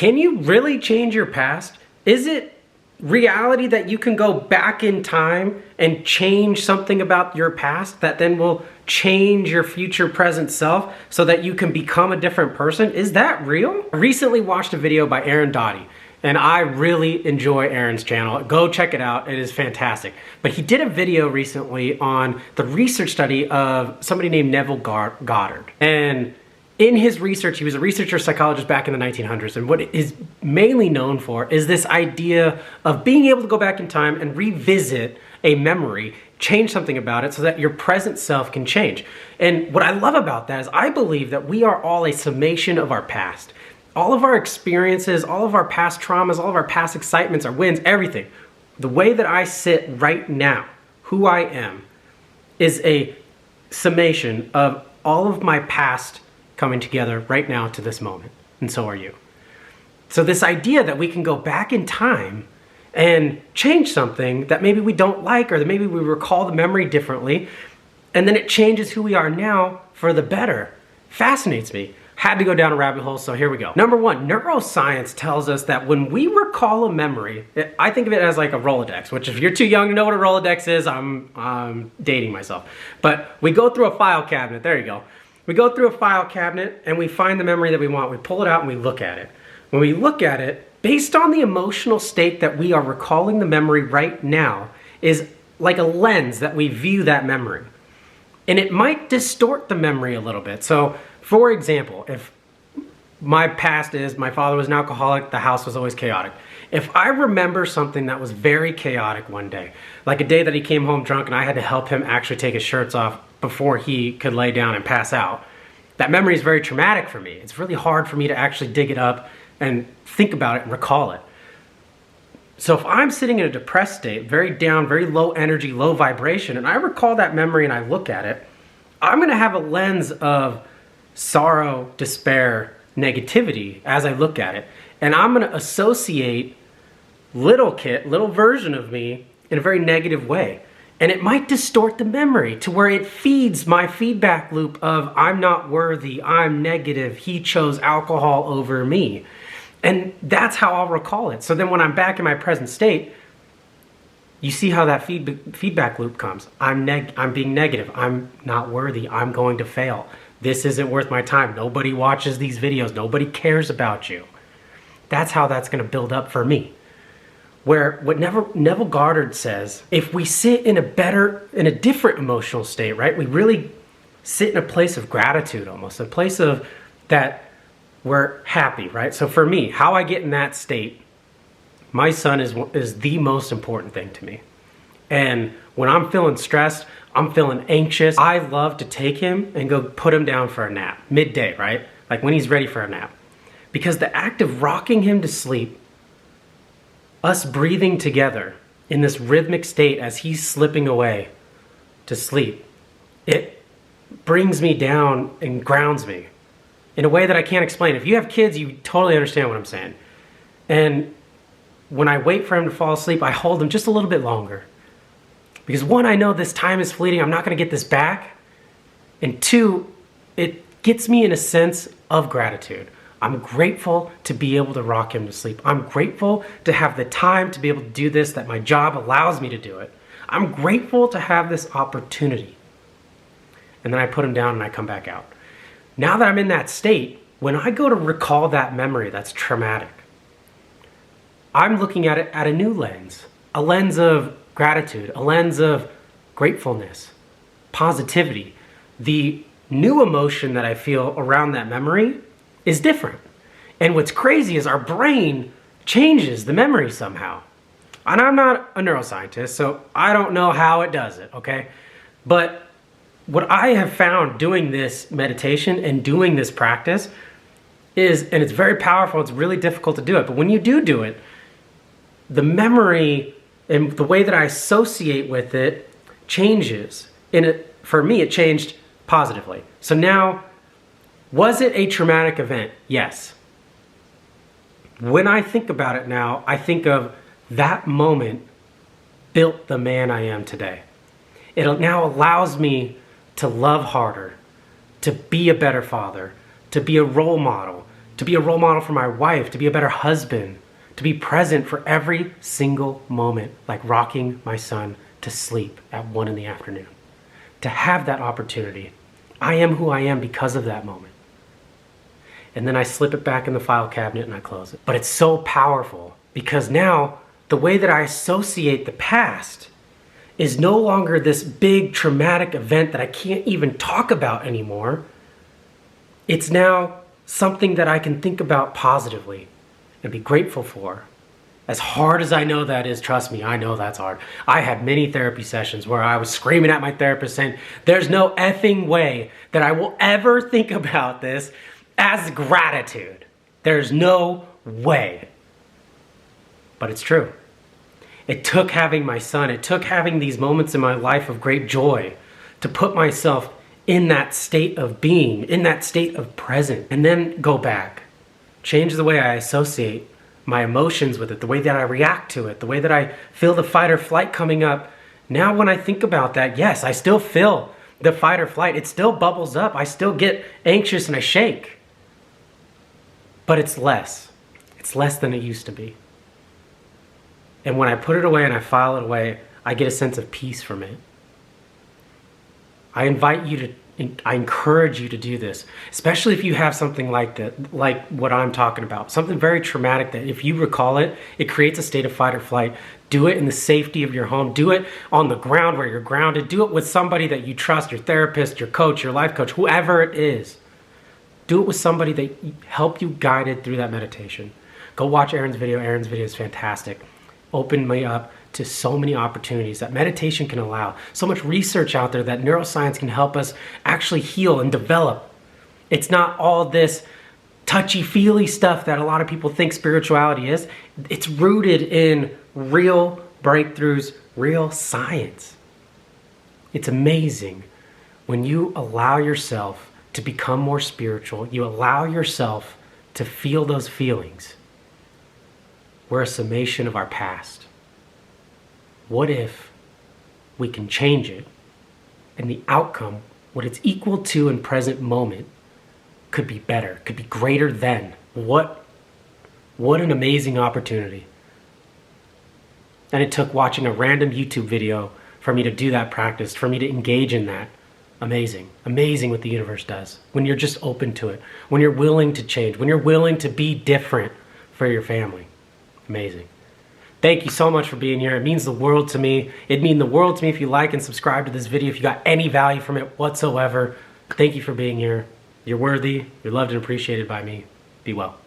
Can you really change your past? Is it reality that you can go back in time and change something about your past that then will change your future present self so that you can become a different person? Is that real? I recently watched a video by Doughty, and I really enjoy Aaron's channel. Go check it out, it is fantastic. But he did a video recently on the research study of somebody named Neville Goddard. And in his research, he was a researcher psychologist back in the 1900s, and what it is mainly known for is this idea of being able to go back in time and revisit a memory, change something about it so that your present self can change. And what I love about that is I believe that we are all a summation of our past. All of our experiences, all of our past traumas, all of our past excitements, our wins, everything. The way that I sit right now, who I am, is a summation of all of my past coming together right now to this moment, and so are you. So this idea that we can go back in time and change something that maybe we don't like, or that maybe we recall the memory differently, and then it changes who we are now for the better, fascinates me. Had to go down a rabbit hole, so here we go. Number one, neuroscience tells us that when we recall a memory, I think of it as like a Rolodex, which if you're too young to know what a Rolodex is, I'm dating myself. But we go through a file cabinet, there you go. We go through a file cabinet and we find the memory that we want. We pull it out and we look at it. When we look at it, based on the emotional state that we are recalling the memory right now, is like a lens that we view that memory. And it might distort the memory a little bit. So, for example, if my past is my father was an alcoholic, the house was always chaotic. If I remember something that was very chaotic one day, like a day that he came home drunk and I had to help him actually take his shirts off before he could lay down and pass out, that memory is very traumatic for me. It's really hard for me to actually dig it up and think about it and recall it. So if I'm sitting in a depressed state, very down, very low energy, low vibration, and I recall that memory and I look at it, I'm gonna have a lens of sorrow, despair, negativity as I look at it. And I'm gonna associate little version of me in a very negative way. And it might distort the memory to where it feeds my feedback loop of I'm not worthy, I'm negative, he chose alcohol over me. And that's how I'll recall it. So then when I'm back in my present state, you see how that feedback loop comes. I'm being negative, I'm not worthy, I'm going to fail. This isn't worth my time. Nobody watches these videos, nobody cares about you. That's how that's gonna build up for me. Where what Neville Goddard says, if we sit in a different emotional state, right? We really sit in a place of gratitude almost, a place of that we're happy, right? So for me, how I get in that state, my son is the most important thing to me. And when I'm feeling stressed, I'm feeling anxious, I love to take him and go put him down for a nap, midday, right? Like when he's ready for a nap. Because the act of rocking him to sleep, us breathing together in this rhythmic state as he's slipping away to sleep, it brings me down and grounds me in a way that I can't explain. If you have kids, you totally understand what I'm saying. And when I wait for him to fall asleep, I hold him just a little bit longer. Because one, I know this time is fleeting, I'm not gonna get this back. And two, it gets me in a sense of gratitude. I'm grateful to be able to rock him to sleep. I'm grateful to have the time to be able to do this, that my job allows me to do it. I'm grateful to have this opportunity. And then I put him down and I come back out. Now that I'm in that state, when I go to recall that memory that's traumatic, I'm looking at it at a new lens, a lens of gratitude, a lens of gratefulness, positivity. The new emotion that I feel around that memory is different. And what's crazy is our brain changes the memory somehow. And I'm not a neuroscientist, so I don't know how it does it, okay? But what I have found doing this meditation and doing this practice is, and it's very powerful, it's really difficult to do it, but when you do it, the memory and the way that I associate with it changes. For me, it changed positively. So now, was it a traumatic event? Yes. When I think about it now, I think of that moment built the man I am today. It now allows me to love harder, to be a better father, to be a role model, to be a role model for my wife, to be a better husband, to be present for every single moment, like rocking my son to sleep at 1 in the afternoon. To have that opportunity. I am who I am because of that moment. And then I slip it back in the file cabinet and I close it. But it's so powerful because now the way that I associate the past is no longer this big traumatic event that I can't even talk about anymore. It's now something that I can think about positively and be grateful for. As hard as I know that is, trust me, I know that's hard. I had many therapy sessions where I was screaming at my therapist saying, there's no effing way that I will ever think about this as gratitude. There's no way. But it's true. It took having my son, it took having these moments in my life of great joy to put myself in that state of being, in that state of present, and then go back. Change the way I associate my emotions with it, the way that I react to it, the way that I feel the fight or flight coming up. Now when I think about that, yes, I still feel the fight or flight. It still bubbles up. I still get anxious and I shake. But it's less. It's less than it used to be. And when I put it away and I file it away, I get a sense of peace from it. I encourage you to do this, especially if you have something like that, like what I'm talking about, something very traumatic that if you recall it, it creates a state of fight or flight. Do it in the safety of your home. Do it on the ground where you're grounded. Do it with somebody that you trust, your therapist, your coach, your life coach, whoever it is. Do it with somebody that helped you guided through that meditation. Go watch Aaron's video. Aaron's video is fantastic. Opened me up to so many opportunities that meditation can allow. So much research out there that neuroscience can help us actually heal and develop. It's not all this touchy-feely stuff that a lot of people think spirituality is. It's rooted in real breakthroughs, real science. It's amazing when you allow yourself to become more spiritual, you allow yourself to feel those feelings. We're a summation of our past. What if we can change it and the outcome, what it's equal to in present moment, could be better, could be greater than? What an amazing opportunity. And it took watching a random YouTube video for me to do that practice, for me to engage in that. Amazing. Amazing what the universe does. When you're just open to it, when you're willing to change, when you're willing to be different for your family. Amazing. Thank you so much for being here. It means the world to me. It'd mean the world to me if you like and subscribe to this video, if you got any value from it whatsoever. Thank you for being here. You're worthy. You're loved and appreciated by me. Be well.